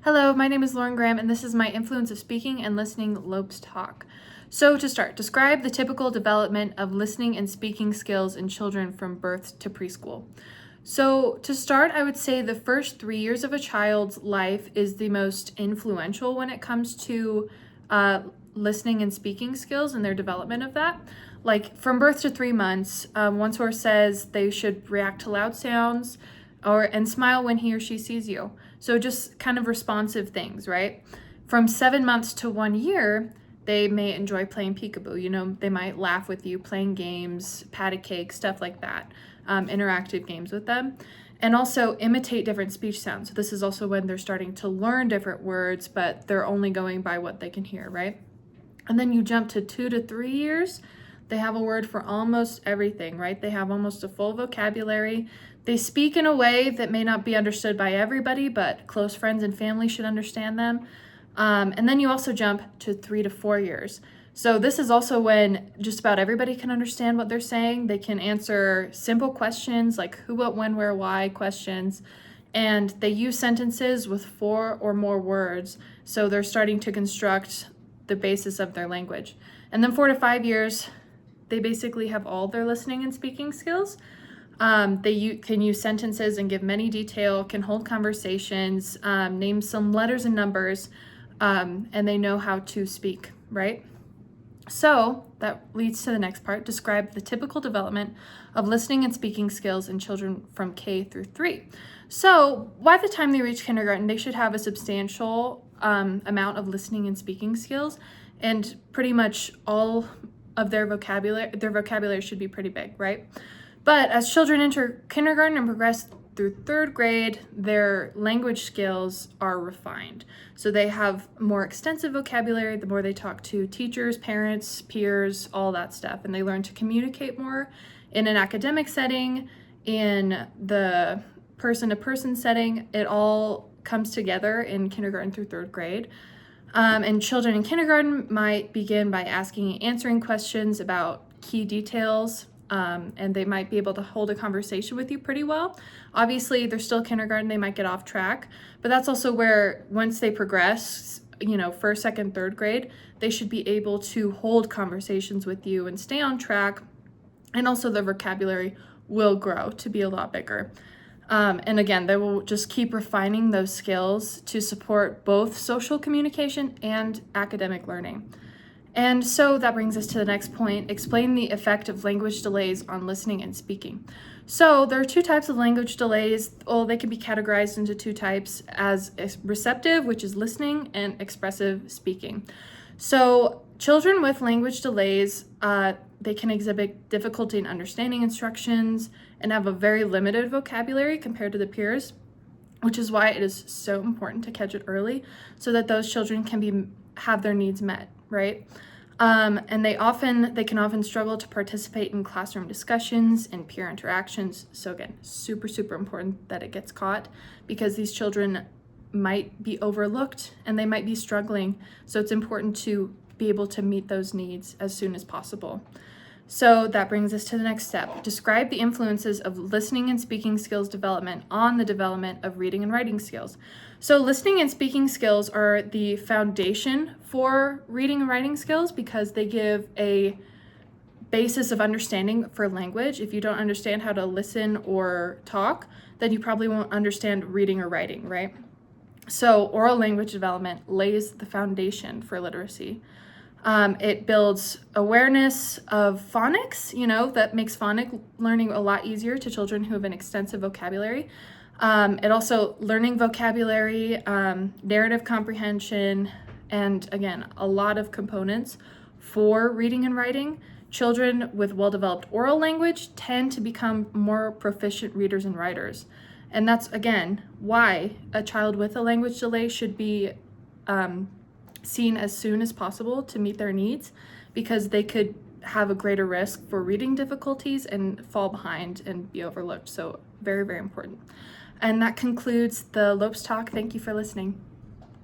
Hello, my name is Lauren Graham, and this is my Influence of Speaking and Listening Lopes Talk. So to start, describe the typical development of listening and speaking skills in children from birth to preschool. So to start, I would say the first 3 years of a child's life is the most influential when it comes to listening and speaking skills and their development of that. Like from birth to 3 months, one source says they should react to loud sounds and smile when he or she sees you. So just kind of responsive things, right? From 7 months to 1 year, they may enjoy playing peekaboo. They might laugh with you, playing games, pat a cake, stuff like that, interactive games with them. And also imitate different speech sounds. So this is also when they're starting to learn different words, but they're only going by what they can hear, right? And then you jump to 2 to 3 years, they have a word for almost everything, right? They have almost a full vocabulary. They speak in a way that may not be understood by everybody, but close friends and family should understand them. And then you also jump to 3 to 4 years. So this is also when just about everybody can understand what they're saying. They can answer simple questions like who, what, when, where, why questions. And they use sentences with 4 or more words. So they're starting to construct the basis of their language. And then 4 to 5 years, they basically have all their listening and speaking skills. They can use sentences and give many detail, can hold conversations, name some letters and numbers, and they know how to speak, right? So that leads to the next part. Describe the typical development of listening and speaking skills in children from K through 3. So by the time they reach kindergarten, they should have a substantial amount of listening and speaking skills, and pretty much all of their vocabulary should be pretty big, right? But as children enter kindergarten and progress through 3rd grade, their language skills are refined. So they have more extensive vocabulary the more they talk to teachers, parents, peers, all that stuff. And they learn to communicate more in an academic setting, in the person-to-person setting. It all comes together in kindergarten through 3rd grade. And children in kindergarten might begin by asking and answering questions about key details, and they might be able to hold a conversation with you pretty well. Obviously, they're still kindergarten, they might get off track, but that's also where once they progress, 1st, 2nd, 3rd grade, they should be able to hold conversations with you and stay on track, and also their vocabulary will grow to be a lot bigger. And again, they will just keep refining those skills to support both social communication and academic learning. And so that brings us to the next point. Explain the effect of language delays on listening and speaking. So there are 2 types of language delays. They can be categorized into 2 types as receptive, which is listening, and expressive speaking. So children with language delays, they can exhibit difficulty in understanding instructions and have a very limited vocabulary compared to the peers, which is why it is so important to catch it early so that those children can have their needs met, right? And they can often struggle to participate in classroom discussions and peer interactions. So again, super, super important that it gets caught, because these children might be overlooked and they might be struggling. So it's important to be able to meet those needs as soon as possible. So that brings us to the next step. Describe the influences of listening and speaking skills development on the development of reading and writing skills. So listening and speaking skills are the foundation for reading and writing skills because they give a basis of understanding for language. If you don't understand how to listen or talk, then you probably won't understand reading or writing, right? So oral language development lays the foundation for literacy. It builds awareness of phonics, that makes phonic learning a lot easier to children who have an extensive vocabulary. It also learning vocabulary, narrative comprehension, and again, a lot of components for reading and writing. Children with well-developed oral language tend to become more proficient readers and writers. And that's, again, why a child with a language delay should be seen as soon as possible to meet their needs, because they could have a greater risk for reading difficulties and fall behind and be overlooked. So very, very important. And that concludes the Lopes Talk. Thank you for listening.